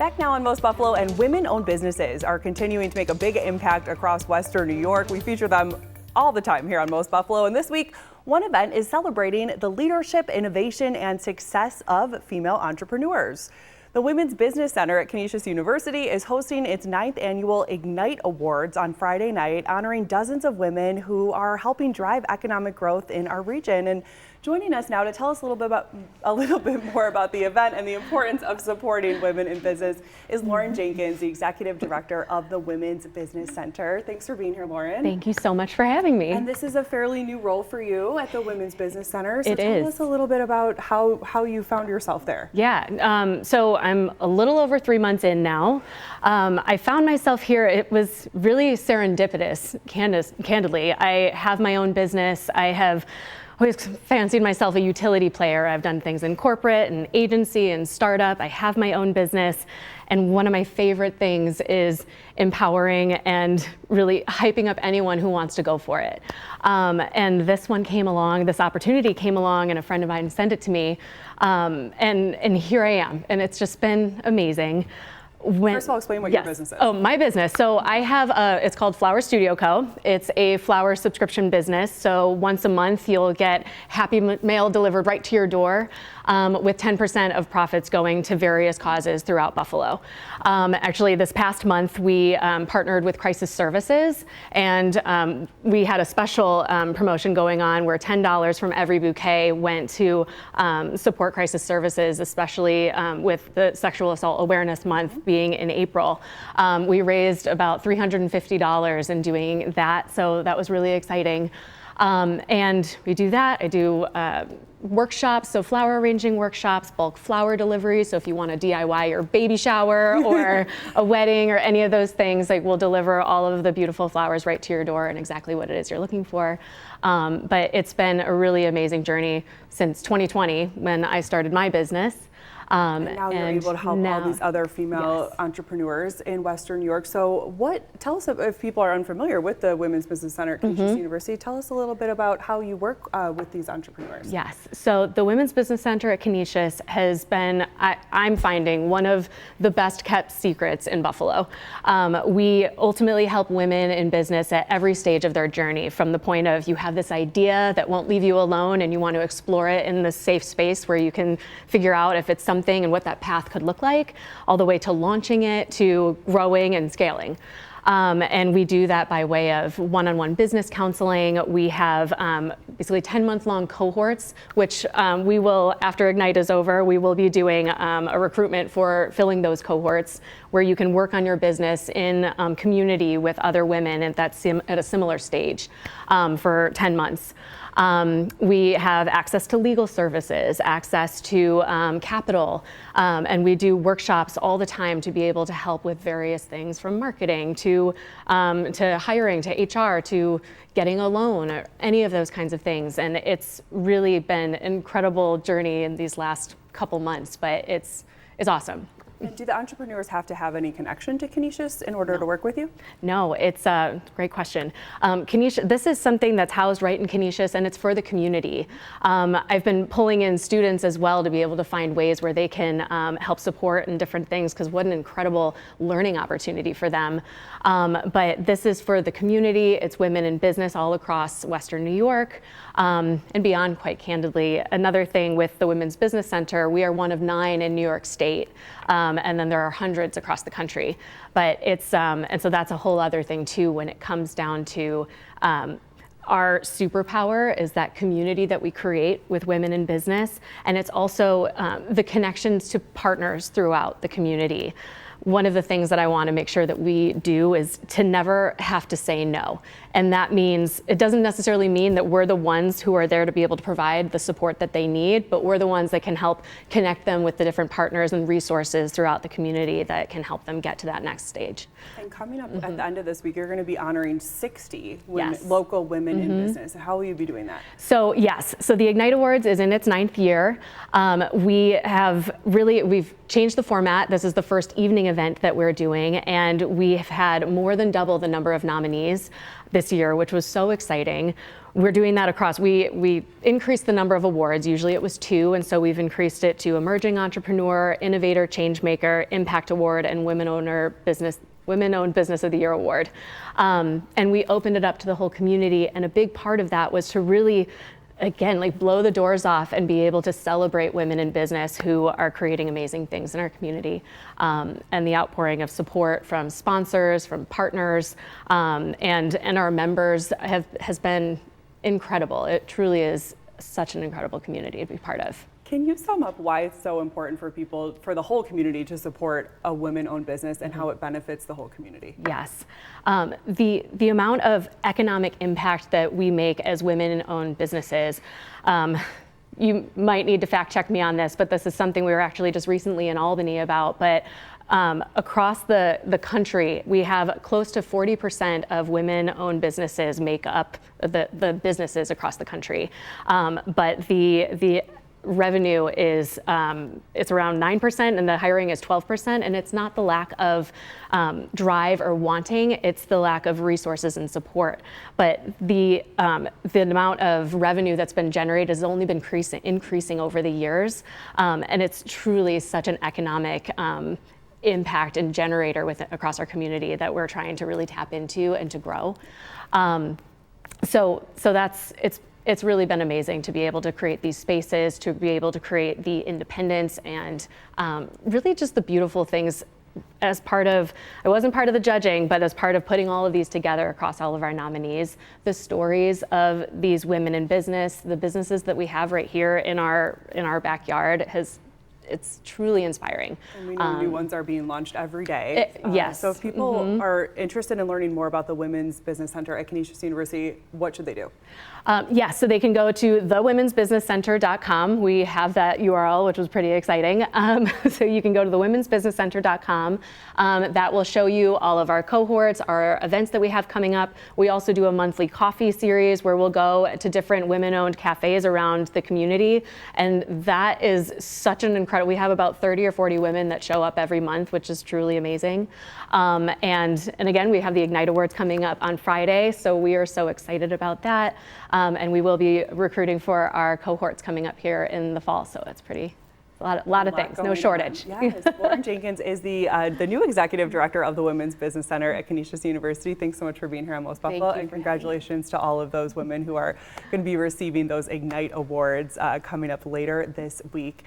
Back now on Most Buffalo, and women-owned businesses are continuing to make a big impact across Western New York. We feature them all the time here on Most Buffalo, and this week, one event is celebrating the leadership, innovation, and success of female entrepreneurs. The Women's Business Center at Canisius University is hosting its 9th annual Ignite Awards on Friday night, honoring dozens of women who are helping drive economic growth in our region. And joining us now to tell us a little bit more about the event and the importance of supporting women in business is Lauren Jenkins, the Executive Director of the Women's Business Center. Thanks for being here, Lauren. Thank you so much for having me. And this is a fairly new role for you at the Women's Business Center. So it tell is. us a little bit about how you found yourself there. Yeah, so I'm a little over 3 months in now. I found myself here. It was really serendipitous, candidly. I have my own business. I have always fancied myself a utility player. I've done things in corporate and agency and startup. I have my own business. And one of my favorite things is empowering and really hyping up anyone who wants to go for it. And this one came along, this opportunity came along, and a friend of mine sent it to me. And here I am. And it's just been amazing. First of all, explain what your business is. Oh, my business. So I have it's called Flower Studio Co. It's a flower subscription business. So once a month, you'll get happy mail delivered right to your door, with 10% of profits going to various causes throughout Buffalo. Actually, this past month, we partnered with Crisis Services, and we had a special promotion going on where $10 from every bouquet went to support Crisis Services, especially with the Sexual Assault Awareness Month being in April. We raised about $350 in doing that, so that was really exciting. And we do that. I do workshops, so flower arranging workshops, bulk flower delivery. So if you want to DIY your baby shower or a wedding or any of those things, like we'll deliver all of the beautiful flowers right to your door and exactly what it is you're looking for. But it's been a really amazing journey since 2020 when I started my business. And now you're able to help all these other female entrepreneurs in Western New York. So tell us, if people are unfamiliar with the Women's Business Center at Canisius University, tell us a little bit about how you work with these entrepreneurs. Yes, so the Women's Business Center at Canisius has been, I'm finding, one of the best kept secrets in Buffalo. We ultimately help women in business at every stage of their journey, from the point of you have this idea that won't leave you alone and you want to explore it in this safe space where you can figure out if it's something and what that path could look like, all the way to launching it, to growing and scaling. And we do that by way of one-on-one business counseling. We have basically 10-month-long cohorts, which we will, after Ignite is over, we will be doing a recruitment for filling those cohorts where you can work on your business in community with other women at a similar stage for 10 months. We have access to legal services, access to capital, and we do workshops all the time to be able to help with various things, from marketing to hiring, to HR, to getting a loan, or any of those kinds of things. And it's really been an incredible journey in these last couple months, but it's awesome. And do the entrepreneurs have to have any connection to Canisius in order to work with you? No, it's a great question. Canisius, this is something that's housed right in Canisius, and it's for the community. I've been pulling in students as well to be able to find ways where they can help support and different things, because what an incredible learning opportunity for them. But this is for the community. It's women in business all across Western New York and beyond, quite candidly. Another thing with the Women's Business Center, we are one of 9 in New York State. And then there are hundreds across the country. But it's, and so that's a whole other thing too when it comes down to our superpower is that community that we create with women in business. And it's also the connections to partners throughout the community. One of the things that I want to make sure that we do is to never have to say no. And that means, it doesn't necessarily mean that we're the ones who are there to be able to provide the support that they need, but we're the ones that can help connect them with the different partners and resources throughout the community that can help them get to that next stage. And coming up at the end of this week, you're going to be honoring 60 local women in business. How will you be doing that? So yes, so the Ignite Awards is in its 9th year. We've changed the format. This is the first evening event that we're doing, and we have had more than double the number of nominees this year, which was so exciting. We're doing that across, we increased the number of awards. Usually it was 2, and so we've increased it to Emerging Entrepreneur, Innovator, Changemaker, Impact Award, and Women-Owned Business of the Year Award. And we opened it up to the whole community, and a big part of that was to really, again, like blow the doors off and be able to celebrate women in business who are creating amazing things in our community. And the outpouring of support from sponsors, from partners, and our members has been incredible. It truly is such an incredible community to be part of. Can you sum up why it's so important for people, for the whole community, to support a women-owned business and how it benefits the whole community? Yes. The amount of economic impact that we make as women-owned businesses, you might need to fact check me on this, but this is something we were actually just recently in Albany about. But across the country, we have close to 40% of women-owned businesses make up the businesses across the country. But the revenue is it's around 9%, and the hiring is 12%, and it's not the lack of drive or wanting, it's the lack of resources and support. But the amount of revenue that's been generated has only been increasing over the years, and it's truly such an economic impact and generator across our community that we're trying to really tap into and to grow. So it's really been amazing to be able to create these spaces, to be able to create the independence and really just the beautiful things as part of, I wasn't part of the judging, but as part of putting all of these together across all of our nominees, the stories of these women in business, the businesses that we have right here in our backyard it's truly inspiring. And we know new ones are being launched every day. Yes. So if people are interested in learning more about the Women's Business Center at Canisius University, what should they do? Yes, so they can go to thewomensbusinesscenter.com. We have that URL, which was pretty exciting. So you can go to thewomensbusinesscenter.com. That will show you all of our cohorts, our events that we have coming up. We also do a monthly coffee series where we'll go to different women-owned cafes around the community. And that is such an incredible, we have about 30 or 40 women that show up every month, which is truly amazing. And again, we have the Ignite Awards coming up on Friday, so we are so excited about that. And we will be recruiting for our cohorts coming up here in the fall, so it's a lot of things, no shortage. Yes, Lauren Jenkins is the new executive director of the Women's Business Center at Canisius University. Thanks so much for being here on Most Buffalo, and congratulations to all of those women who are going to be receiving those Ignite Awards coming up later this week.